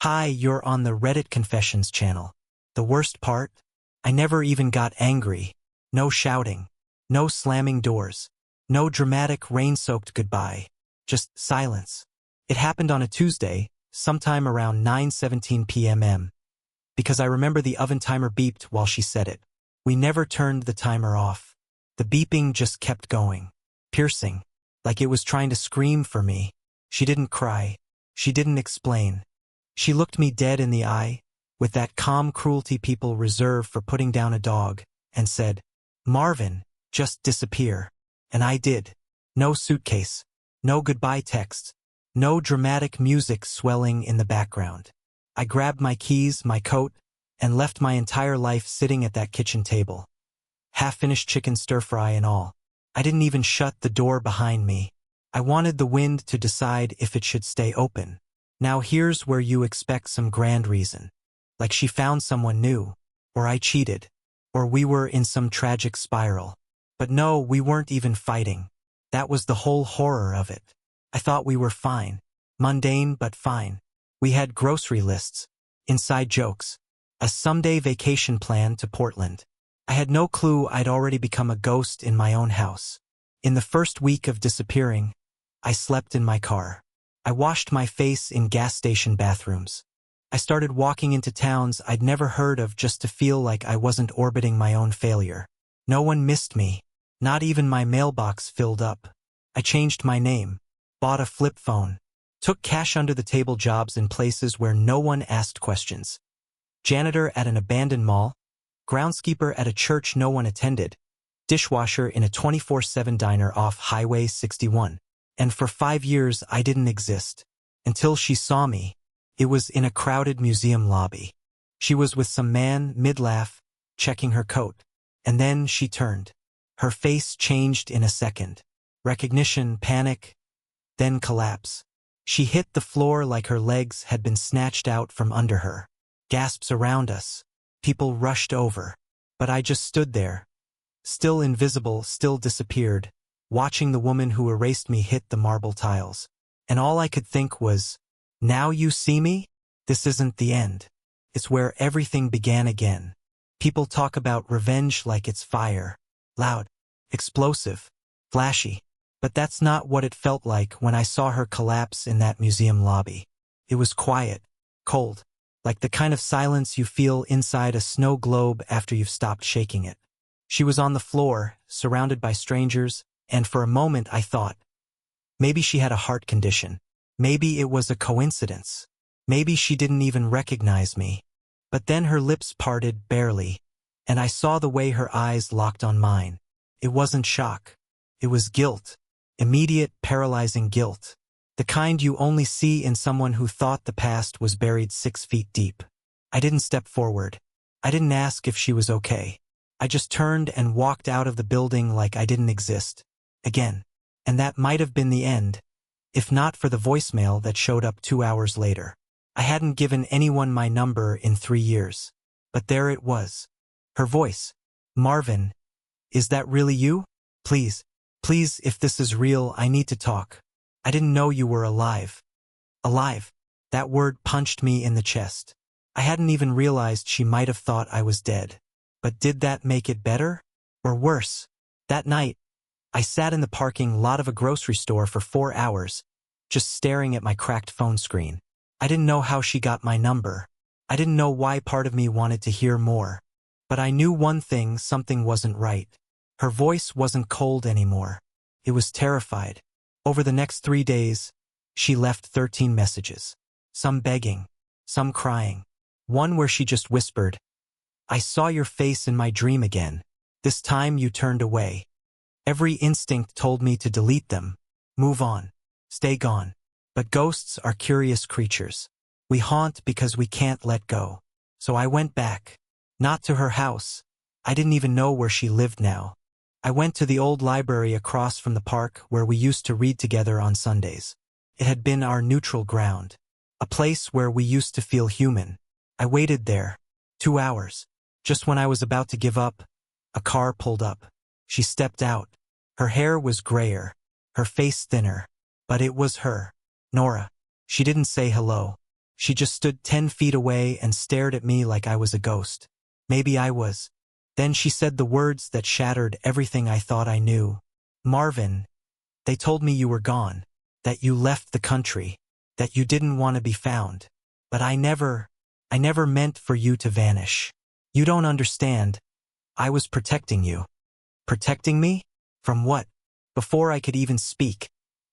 Hi, you're on the Reddit Confessions channel. The worst part? I never even got angry. No shouting. No slamming doors. No dramatic rain-soaked goodbye. Just silence. It happened on a Tuesday, sometime around 9:17 p.m. Because I remember the oven timer beeped while she said it. We never turned the timer off. The beeping just kept going. Piercing. Like it was trying to scream for me. She didn't cry. She didn't explain. She looked me dead in the eye, with that calm cruelty people reserve for putting down a dog, and said, "Marvin, just disappear." And I did. No suitcase. No goodbye texts. No dramatic music swelling in the background. I grabbed my keys, my coat, and left my entire life sitting at that kitchen table. Half-finished chicken stir-fry and all. I didn't even shut the door behind me. I wanted the wind to decide if it should stay open. Now here's where you expect some grand reason. Like she found someone new, or I cheated, or we were in some tragic spiral. But no, we weren't even fighting. That was the whole horror of it. I thought we were fine. Mundane but fine. We had grocery lists, inside jokes, a someday vacation plan to Portland. I had no clue I'd already become a ghost in my own house. In the first week of disappearing, I slept in my car. I washed my face in gas station bathrooms. I started walking into towns I'd never heard of just to feel like I wasn't orbiting my own failure. No one missed me. Not even my mailbox filled up. I changed my name, bought a flip phone, took cash under the table jobs in places where no one asked questions. Janitor at an abandoned mall, groundskeeper at a church no one attended, dishwasher in a 24/7 diner off Highway 61. And for 5 years I didn't exist. Until she saw me. It was in a crowded museum lobby. She was with some man, mid-laugh, checking her coat. And then she turned. Her face changed in a second. Recognition, panic, then collapse. She hit the floor like her legs had been snatched out from under her. Gasps around us. People rushed over. But I just stood there. Still invisible, still disappeared, watching the woman who erased me hit the marble tiles. And all I could think was, now you see me? This isn't the end. It's where everything began again. People talk about revenge like it's fire. Loud, explosive, flashy. But that's not what it felt like when I saw her collapse in that museum lobby. It was quiet, cold, like the kind of silence you feel inside a snow globe after you've stopped shaking it. She was on the floor, surrounded by strangers, and for a moment I thought, maybe she had a heart condition. Maybe it was a coincidence. Maybe she didn't even recognize me. But then her lips parted barely, and I saw the way her eyes locked on mine. It wasn't shock. It was guilt. Immediate, paralyzing guilt. The kind you only see in someone who thought the past was buried 6 feet deep. I didn't step forward. I didn't ask if she was okay. I just turned and walked out of the building like I didn't exist. Again. And that might have been the end, if not for the voicemail that showed up 2 hours later. I hadn't given anyone my number in 3 years. But there it was. Her voice. "Marvin, is that really you? Please, please, if this is real, I need to talk. I didn't know you were alive." Alive. That word punched me in the chest. I hadn't even realized she might have thought I was dead. But did that make it better? Or worse? That night, I sat in the parking lot of a grocery store for 4 hours, just staring at my cracked phone screen. I didn't know how she got my number. I didn't know why part of me wanted to hear more. But I knew one thing, something wasn't right. Her voice wasn't cold anymore. It was terrified. Over the next 3 days, she left 13 messages. Some begging, some crying. One where she just whispered, "I saw your face in my dream again. This time you turned away." Every instinct told me to delete them. Move on. Stay gone. But ghosts are curious creatures. We haunt because we can't let go. So I went back. Not to her house. I didn't even know where she lived now. I went to the old library across from the park where we used to read together on Sundays. It had been our neutral ground. A place where we used to feel human. I waited there. 2 hours. Just when I was about to give up, a car pulled up. She stepped out. Her hair was grayer, her face thinner, but it was her. Nora. She didn't say hello. She just stood 10 feet away and stared at me like I was a ghost. Maybe I was. Then she said the words that shattered everything I thought I knew. "Marvin, they told me you were gone, that you left the country, that you didn't want to be found. But I never meant for you to vanish. You don't understand. I was protecting you." Protecting me? From what? Before I could even speak,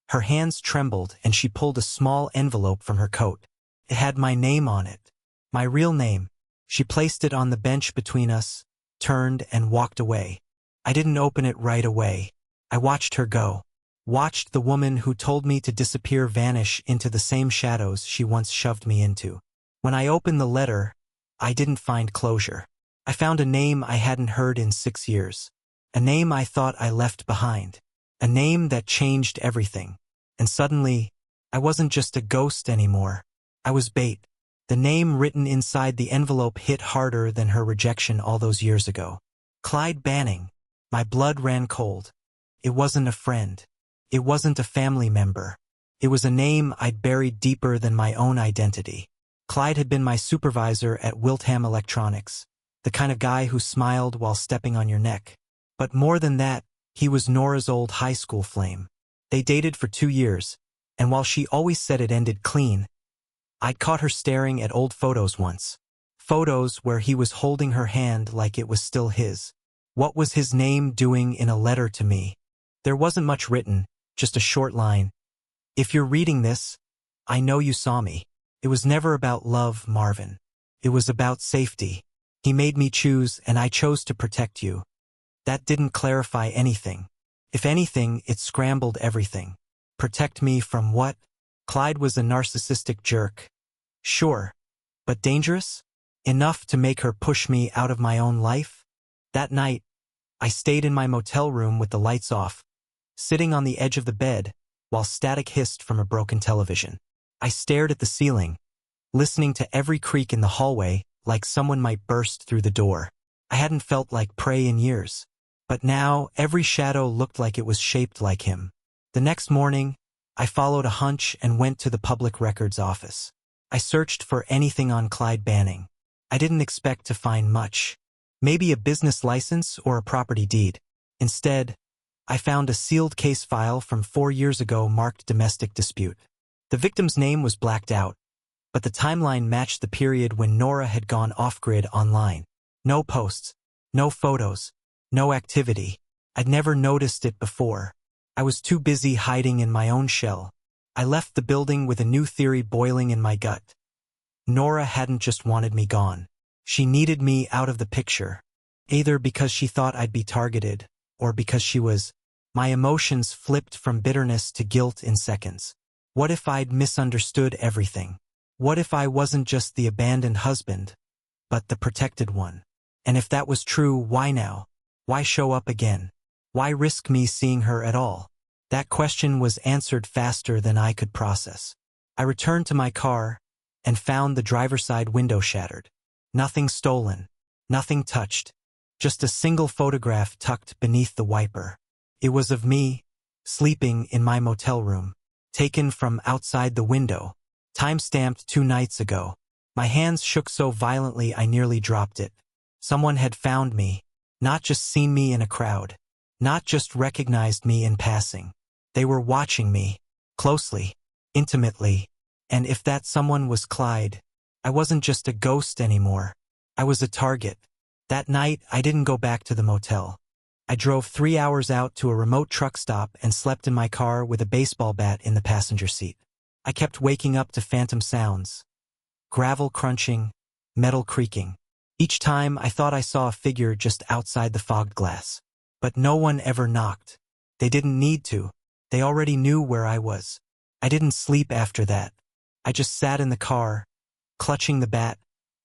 her hands trembled and she pulled a small envelope from her coat. It had my name on it. My real name. She placed it on the bench between us, turned and walked away. I didn't open it right away. I watched her go. Watched the woman who told me to disappear vanish into the same shadows she once shoved me into. When I opened the letter, I didn't find closure. I found a name I hadn't heard in 6 years. A name I thought I left behind. A name that changed everything. And suddenly, I wasn't just a ghost anymore. I was bait. The name written inside the envelope hit harder than her rejection all those years ago. Clyde Banning. My blood ran cold. It wasn't a friend. It wasn't a family member. It was a name I'd buried deeper than my own identity. Clyde had been my supervisor at Wiltham Electronics, the kind of guy who smiled while stepping on your neck. But more than that, he was Nora's old high school flame. They dated for 2 years, and while she always said it ended clean, I'd caught her staring at old photos once. Photos where he was holding her hand like it was still his. What was his name doing in a letter to me? There wasn't much written, just a short line. "If you're reading this, I know you saw me. It was never about love, Marvin. It was about safety. He made me choose, and I chose to protect you." That didn't clarify anything. If anything, it scrambled everything. Protect me from what? Clyde was a narcissistic jerk. Sure. But dangerous? Enough to make her push me out of my own life? That night, I stayed in my motel room with the lights off, sitting on the edge of the bed, while static hissed from a broken television. I stared at the ceiling, listening to every creak in the hallway like someone might burst through the door. I hadn't felt like prey in years. But now, every shadow looked like it was shaped like him. The next morning, I followed a hunch and went to the public records office. I searched for anything on Clyde Banning. I didn't expect to find much. Maybe a business license or a property deed. Instead, I found a sealed case file from 4 years ago marked domestic dispute. The victim's name was blacked out, but the timeline matched the period when Nora had gone off-grid online. No posts, no photos, no activity. I'd never noticed it before. I was too busy hiding in my own shell. I left the building with a new theory boiling in my gut. Nora hadn't just wanted me gone. She needed me out of the picture. Either because she thought I'd be targeted, or because she was. My emotions flipped from bitterness to guilt in seconds. What if I'd misunderstood everything? What if I wasn't just the abandoned husband, but the protected one? And if that was true, why now? Why show up again? Why risk me seeing her at all? That question was answered faster than I could process. I returned to my car and found the driver's side window shattered. Nothing stolen, nothing touched, just a single photograph tucked beneath the wiper. It was of me, sleeping in my motel room, taken from outside the window, time-stamped 2 nights ago. My hands shook so violently I nearly dropped it. Someone had found me. Not just seen me in a crowd, not just recognized me in passing. They were watching me, closely, intimately, and if that someone was Clyde, I wasn't just a ghost anymore. I was a target. That night, I didn't go back to the motel. I drove 3 hours out to a remote truck stop and slept in my car with a baseball bat in the passenger seat. I kept waking up to phantom sounds. Gravel crunching, metal creaking. Each time I thought I saw a figure just outside the fogged glass. But no one ever knocked. They didn't need to. They already knew where I was. I didn't sleep after that. I just sat in the car, clutching the bat,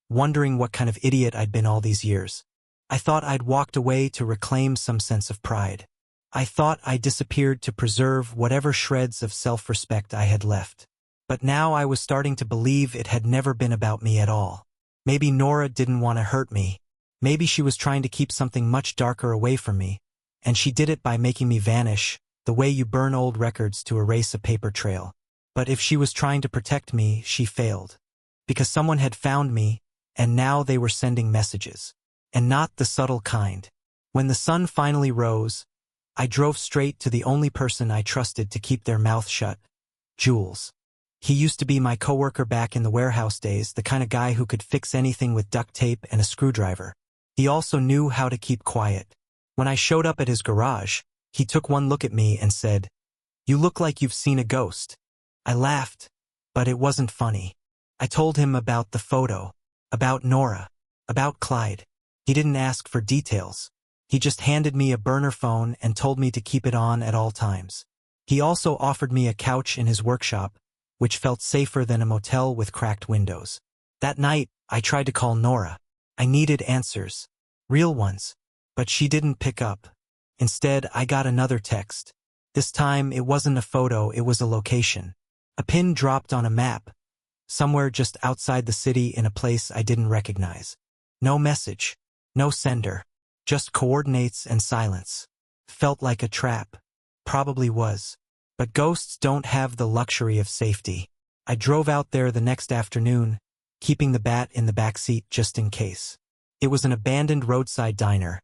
wondering what kind of idiot I'd been all these years. I thought I'd walked away to reclaim some sense of pride. I thought I disappeared to preserve whatever shreds of self-respect I had left. But now I was starting to believe it had never been about me at all. Maybe Nora didn't want to hurt me. Maybe she was trying to keep something much darker away from me, and she did it by making me vanish, the way you burn old records to erase a paper trail. But if she was trying to protect me, she failed. because someone had found me, and now they were sending messages. And not the subtle kind. When the sun finally rose, I drove straight to the only person I trusted to keep their mouth shut, Jules. He used to be my coworker back in the warehouse days, the kind of guy who could fix anything with duct tape and a screwdriver. He also knew how to keep quiet. When I showed up at his garage, he took one look at me and said, "You look like you've seen a ghost." I laughed, but it wasn't funny. I told him about the photo, about Nora, about Clyde. He didn't ask for details. He just handed me a burner phone and told me to keep it on at all times. He also offered me a couch in his workshop, which felt safer than a motel with cracked windows. That night, I tried to call Nora. I needed answers. Real ones. But she didn't pick up. Instead, I got another text. This time, it wasn't a photo, it was a location. A pin dropped on a map, somewhere just outside the city in a place I didn't recognize. No message. No sender. Just coordinates and silence. Felt like a trap. Probably was. But ghosts don't have the luxury of safety. I drove out there the next afternoon, keeping the bat in the backseat just in case. It was an abandoned roadside diner,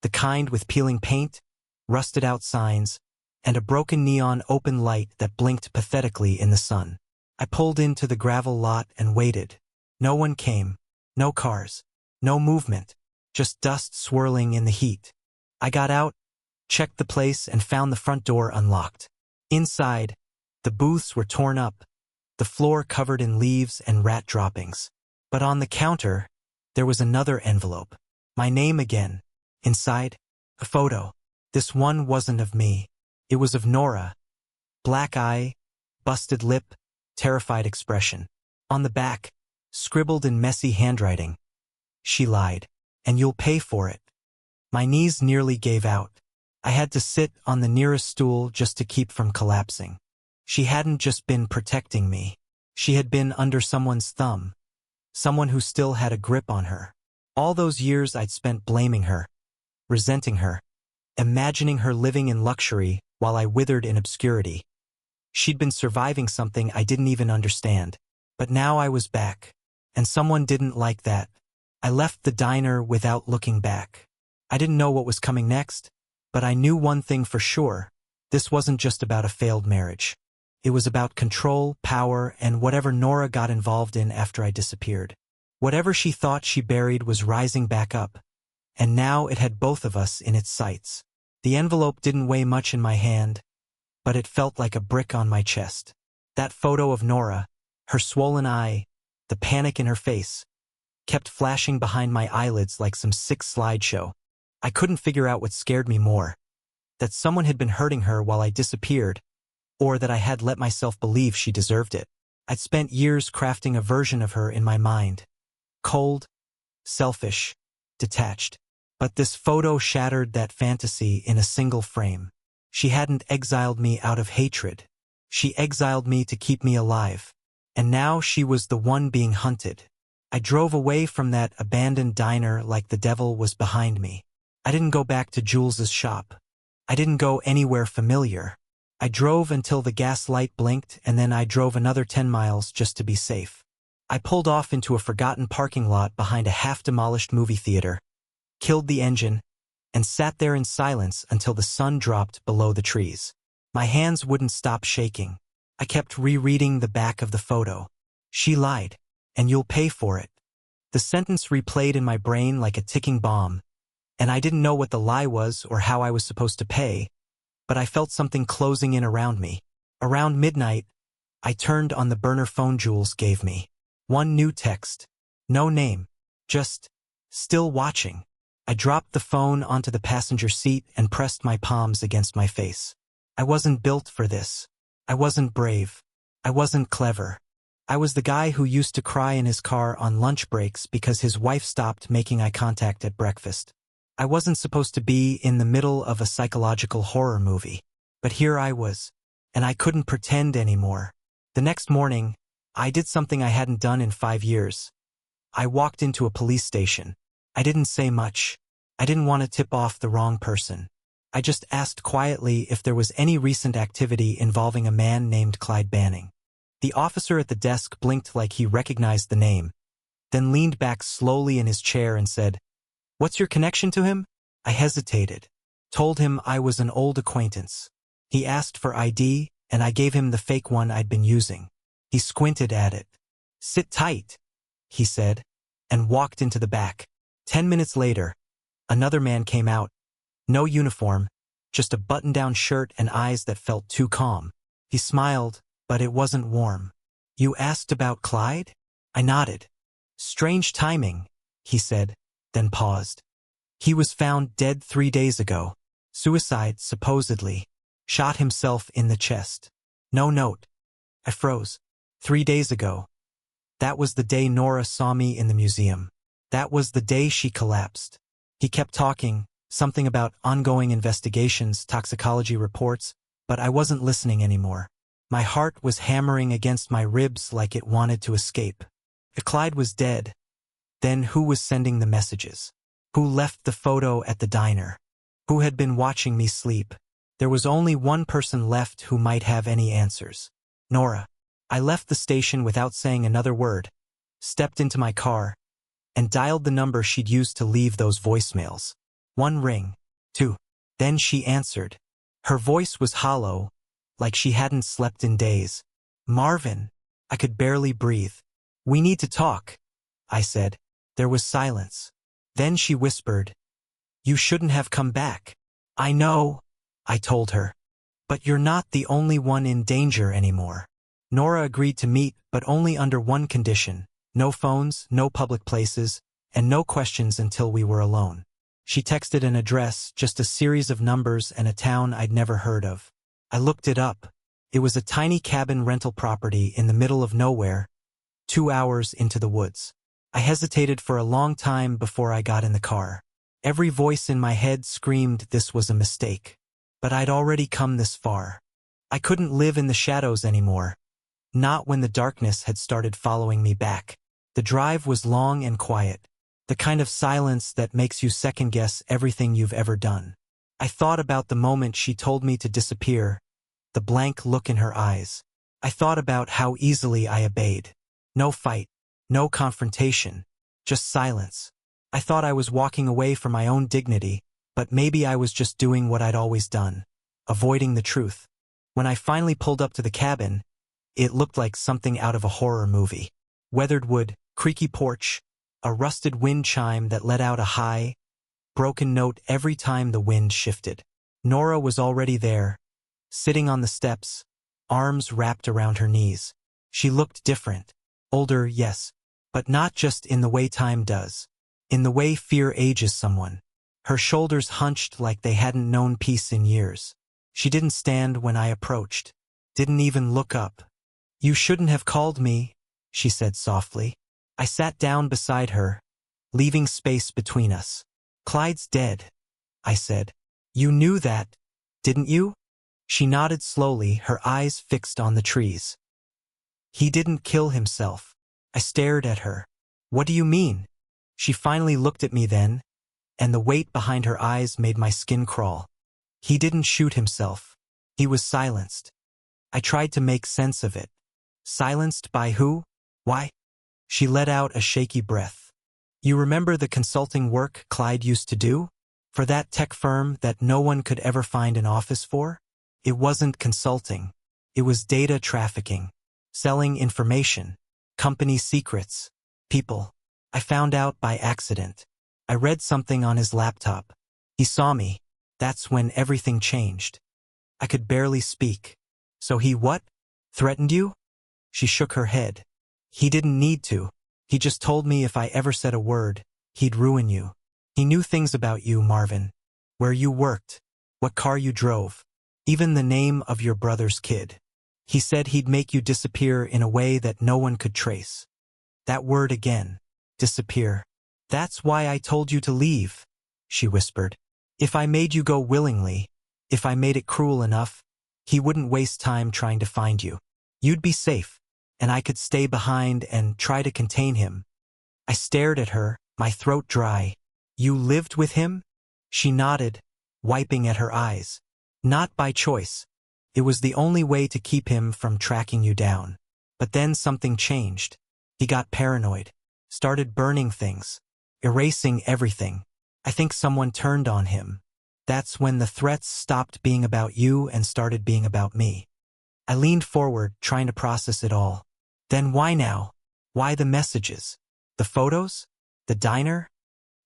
the kind with peeling paint, rusted-out signs, and a broken neon open light that blinked pathetically in the sun. I pulled into the gravel lot and waited. No one came. No cars. No movement. Just dust swirling in the heat. I got out, checked the place, and found the front door unlocked. Inside, the booths were torn up, the floor covered in leaves and rat droppings. But on the counter, there was another envelope. My name again. Inside, a photo. This one wasn't of me. It was of Nora. Black eye, busted lip, terrified expression. On the back, scribbled in messy handwriting, "She lied, and you'll pay for it." My knees nearly gave out. I had to sit on the nearest stool just to keep from collapsing. She hadn't just been protecting me. She had been under someone's thumb. Someone who still had a grip on her. All those years I'd spent blaming her, resenting her, imagining her living in luxury while I withered in obscurity. She'd been surviving something I didn't even understand. But now I was back. And someone didn't like that. I left the diner without looking back. I didn't know what was coming next, but I knew one thing for sure. This wasn't just about a failed marriage. It was about control, power, and whatever Nora got involved in after I disappeared. Whatever she thought she buried was rising back up, and now it had both of us in its sights. The envelope didn't weigh much in my hand, but it felt like a brick on my chest. That photo of Nora, her swollen eye, the panic in her face, kept flashing behind my eyelids like some sick slideshow. I couldn't figure out what scared me more. That someone had been hurting her while I disappeared, or that I had let myself believe she deserved it. I'd spent years crafting a version of her in my mind. Cold, selfish, detached. But this photo shattered that fantasy in a single frame. She hadn't exiled me out of hatred. She exiled me to keep me alive. And now she was the one being hunted. I drove away from that abandoned diner like the devil was behind me. I didn't go back to Jules's shop. I didn't go anywhere familiar. I drove until the gas light blinked, and then I drove another 10 miles just to be safe. I pulled off into a forgotten parking lot behind a half-demolished movie theater, killed the engine, and sat there in silence until the sun dropped below the trees. My hands wouldn't stop shaking. I kept rereading the back of the photo. "She lied, and you'll pay for it." The sentence replayed in my brain like a ticking bomb, and I didn't know what the lie was or how I was supposed to pay, but I felt something closing in around me. Around midnight, I turned on the burner phone Jules gave me. One new text. No name. Just, "Still watching." I dropped the phone onto the passenger seat and pressed my palms against my face. I wasn't built for this. I wasn't brave. I wasn't clever. I was the guy who used to cry in his car on lunch breaks because his wife stopped making eye contact at breakfast. I wasn't supposed to be in the middle of a psychological horror movie. But here I was, and I couldn't pretend anymore. The next morning, I did something I hadn't done in 5 years. I walked into a police station. I didn't say much. I didn't want to tip off the wrong person. I just asked quietly if there was any recent activity involving a man named Clyde Banning. The officer at the desk blinked like he recognized the name, then leaned back slowly in his chair and said, "What's your connection to him?" I hesitated. Told him I was an old acquaintance. He asked for ID, and I gave him the fake one I'd been using. He squinted at it. "Sit tight," he said, and walked into the back. 10 minutes later, another man came out. No uniform, just a button-down shirt and eyes that felt too calm. He smiled, but it wasn't warm. "You asked about Clyde?" I nodded. "Strange timing," he said, then paused. "He was found dead 3 days ago. Suicide, supposedly. Shot himself in the chest. No note." I froze. 3 days ago. That was the day Nora saw me in the museum. That was the day she collapsed. He kept talking, something about ongoing investigations, toxicology reports, but I wasn't listening anymore. My heart was hammering against my ribs like it wanted to escape. If Clyde was dead, then who was sending the messages? Who left the photo at the diner? Who had been watching me sleep? There was only one person left who might have any answers. Nora. I left the station without saying another word, stepped into my car, and dialed the number she'd used to leave those voicemails. 1 ring. 2. Then she answered. Her voice was hollow, like she hadn't slept in days. "Marvin." I could barely breathe. "We need to talk," I said. There was silence. Then she whispered, "You shouldn't have come back." "I know," I told her. "But you're not the only one in danger anymore." Nora agreed to meet, but only under one condition: no phones, no public places, and no questions until we were alone. She texted an address, just a series of numbers and a town I'd never heard of. I looked it up. It was a tiny cabin rental property in the middle of nowhere, 2 hours into the woods. I hesitated for a long time before I got in the car. Every voice in my head screamed this was a mistake. But I'd already come this far. I couldn't live in the shadows anymore. Not when the darkness had started following me back. The drive was long and quiet. The kind of silence that makes you second-guess everything you've ever done. I thought about the moment she told me to disappear, the blank look in her eyes. I thought about how easily I obeyed. No fight, no confrontation, just silence. I thought I was walking away from my own dignity, but maybe I was just doing what I'd always done, avoiding the truth. When I finally pulled up to the cabin, it looked like something out of a horror movie. Weathered wood, creaky porch, a rusted wind chime that let out a high, broken note every time the wind shifted. Nora was already there, sitting on the steps, arms wrapped around her knees. She looked different. Older, yes, but not just in the way time does. In the way fear ages someone. Her shoulders hunched like they hadn't known peace in years. She didn't stand when I approached. Didn't even look up. "You shouldn't have called me," she said softly. I sat down beside her, leaving space between us. "Clyde's dead," I said. "You knew that, didn't you?" She nodded slowly, her eyes fixed on the trees. "He didn't kill himself." I stared at her. "What do you mean?" She finally looked at me then, and the weight behind her eyes made my skin crawl. "He didn't shoot himself. He was silenced." I tried to make sense of it. Silenced by who? Why? She let out a shaky breath. "You remember the consulting work Clyde used to do? For that tech firm that no one could ever find an office for? It wasn't consulting. It was data trafficking. Selling information. Company secrets. People. I found out by accident. I read something on his laptop. He saw me. That's when everything changed." I could barely speak. "So he what? Threatened you?" She shook her head. "He didn't need to. He just told me if I ever said a word, he'd ruin you. He knew things about you, Marvin. Where you worked. What car you drove. Even the name of your brother's kid. He said he'd make you disappear in a way that no one could trace." That word again. Disappear. "That's why I told you to leave," she whispered. "If I made you go willingly, if I made it cruel enough, he wouldn't waste time trying to find you. You'd be safe, and I could stay behind and try to contain him." I stared at her, my throat dry. "You lived with him?" She nodded, wiping at her eyes. "Not by choice. It was the only way to keep him from tracking you down. But then something changed. He got paranoid, started burning things, erasing everything. I think someone turned on him. That's when the threats stopped being about you and started being about me. I leaned forward, trying to process it all. Then why now? Why the messages? The photos? The diner?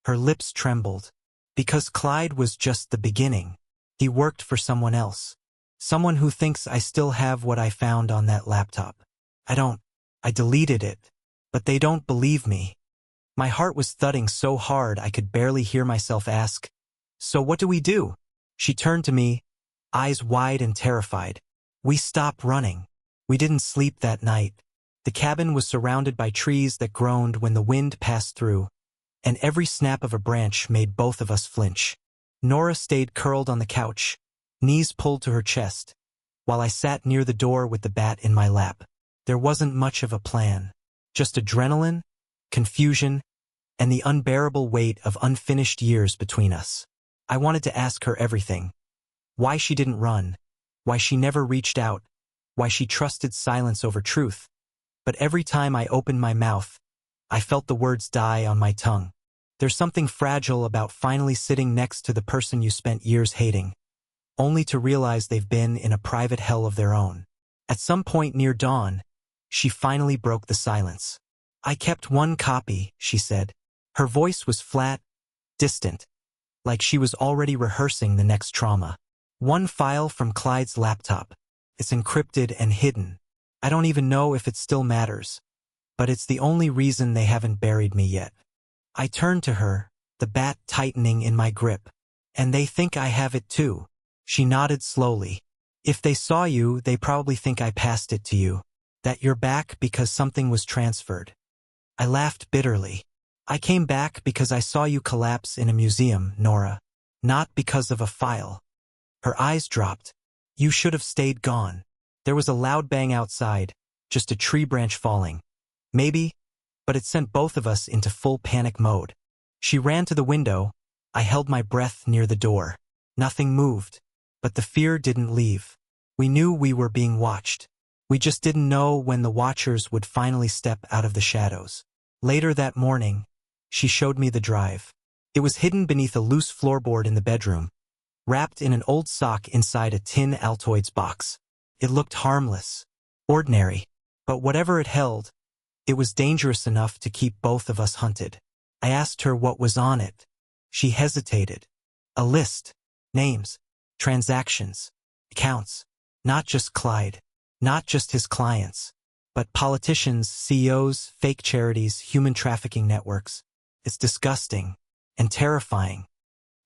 Her lips trembled. Because Clyde was just the beginning. He worked for someone else. Someone who thinks I still have what I found on that laptop. I don't. I deleted it. But they don't believe me. My heart was thudding so hard I could barely hear myself ask, "So what do we do?" She turned to me, eyes wide and terrified. We stopped running. We didn't sleep that night. The cabin was surrounded by trees that groaned when the wind passed through, and every snap of a branch made both of us flinch. Nora stayed curled on the couch, knees pulled to her chest, while I sat near the door with the bat in my lap. There wasn't much of a plan, just adrenaline, confusion, and the unbearable weight of unfinished years between us. I wanted to ask her everything. Why she didn't run, why she never reached out, why she trusted silence over truth. But every time I opened my mouth, I felt the words die on my tongue. There's something fragile about finally sitting next to the person you spent years hating, only to realize they've been in a private hell of their own. At some point near dawn, she finally broke the silence. "I kept one copy," she said. Her voice was flat, distant, like she was already rehearsing the next trauma. "One file from Clyde's laptop. It's encrypted and hidden. I don't even know if it still matters, but it's the only reason they haven't buried me yet." I turned to her, the bat tightening in my grip. "And they think I have it too." She nodded slowly. "If they saw you, they probably think I passed it to you. That you're back because something was transferred." I laughed bitterly. "I came back because I saw you collapse in a museum, Nora. Not because of a file." Her eyes dropped. "You should have stayed gone." There was a loud bang outside, just a tree branch falling. Maybe, but it sent both of us into full panic mode. She ran to the window. I held my breath near the door. Nothing moved, but the fear didn't leave. We knew we were being watched. We just didn't know when the watchers would finally step out of the shadows. Later that morning, she showed me the drive. It was hidden beneath a loose floorboard in the bedroom, wrapped in an old sock inside a tin Altoids box. It looked harmless, ordinary, but whatever it held, it was dangerous enough to keep both of us hunted. I asked her what was on it. She hesitated. A list. Names. Transactions. Accounts. Not just Clyde. Not just his clients. But politicians, CEOs, fake charities, human trafficking networks. It's disgusting. And terrifying.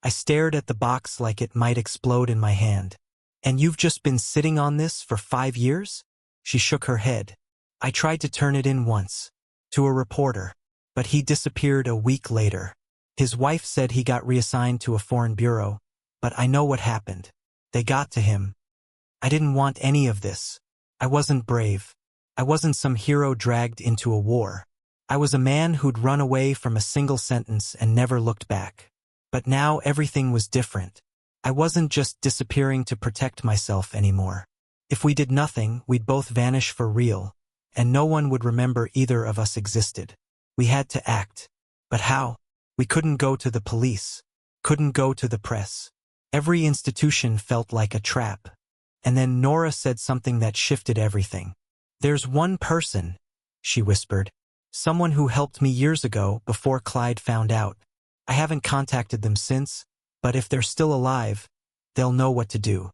I stared at the box like it might explode in my hand. "And you've just been sitting on this for 5 years?" She shook her head. "I tried to turn it in once. To a reporter. But he disappeared a week later. His wife said he got reassigned to a foreign bureau. But I know what happened. They got to him. I didn't want any of this. I wasn't brave. I wasn't some hero dragged into a war. I was a man who'd run away from a single sentence and never looked back. But now everything was different. I wasn't just disappearing to protect myself anymore. If we did nothing, we'd both vanish for real, and no one would remember either of us existed. We had to act. But how? We couldn't go to the police. Couldn't go to the press. Every institution felt like a trap. And then Nora said something that shifted everything. "There's one person," she whispered. "Someone who helped me years ago before Clyde found out. I haven't contacted them since, but if they're still alive, they'll know what to do."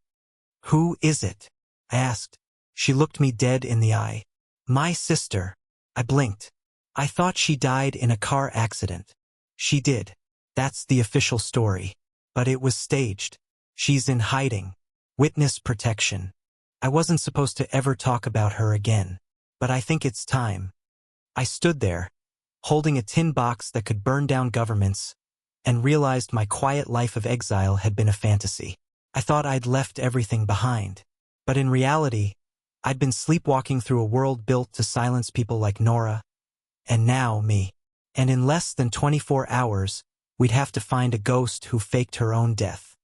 "Who is it?" I asked. She looked me dead in the eye. "My sister." I blinked. "I thought she died in a car accident." "She did. That's the official story. But it was staged. She's in hiding. Witness protection." I wasn't supposed to ever talk about her again. But I think it's time. I stood there, holding a tin box that could burn down governments, and realized my quiet life of exile had been a fantasy. I thought I'd left everything behind. But in reality, I'd been sleepwalking through a world built to silence people like Nora, and now me. And in less than 24 hours, we'd have to find a ghost who faked her own death.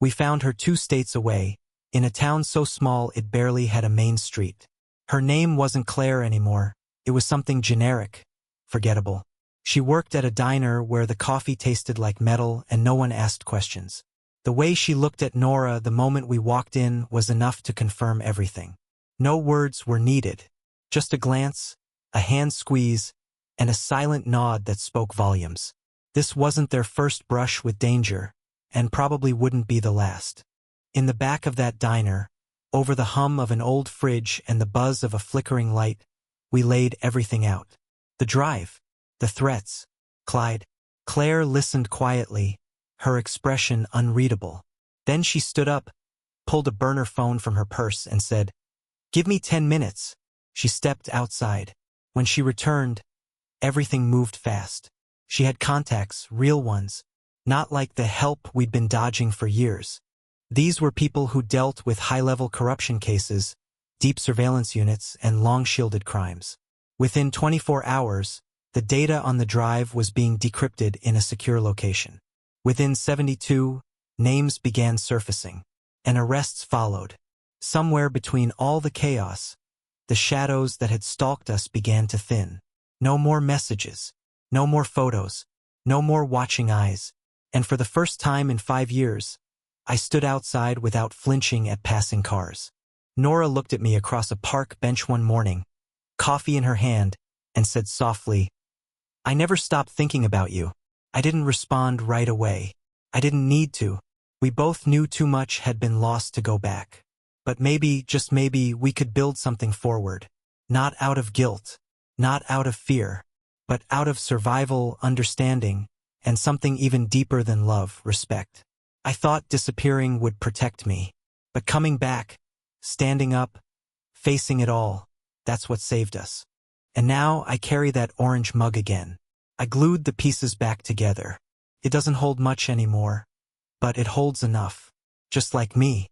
We found her 2 states away, in a town so small it barely had a main street. Her name wasn't Claire anymore. It was something generic, forgettable. She worked at a diner where the coffee tasted like metal and no one asked questions. The way she looked at Nora the moment we walked in was enough to confirm everything. No words were needed. Just a glance, a hand squeeze, and a silent nod that spoke volumes. This wasn't their first brush with danger, and probably wouldn't be the last. In the back of that diner, over the hum of an old fridge and the buzz of a flickering light, we laid everything out. The drive, the threats, Clyde. Claire listened quietly, her expression unreadable. Then she stood up, pulled a burner phone from her purse and said, "Give me 10 minutes." She stepped outside. When she returned, everything moved fast. She had contacts, real ones, not like the help we'd been dodging for years. These were people who dealt with high-level corruption cases, deep surveillance units, and long-shielded crimes. Within 24 hours, the data on the drive was being decrypted in a secure location. Within 72, names began surfacing, and arrests followed. Somewhere between all the chaos, the shadows that had stalked us began to thin. No more messages, no more photos, no more watching eyes, and for the first time in 5 years, I stood outside without flinching at passing cars. Nora looked at me across a park bench one morning, coffee in her hand, and said softly, "I never stopped thinking about you." I didn't respond right away. I didn't need to. We both knew too much had been lost to go back. But maybe, just maybe, we could build something forward. Not out of guilt, not out of fear, but out of survival, understanding, and something even deeper than love, respect. I thought disappearing would protect me. But coming back, standing up, facing it all, that's what saved us. And now I carry that orange mug again. I glued the pieces back together. It doesn't hold much anymore, but it holds enough. Just like me.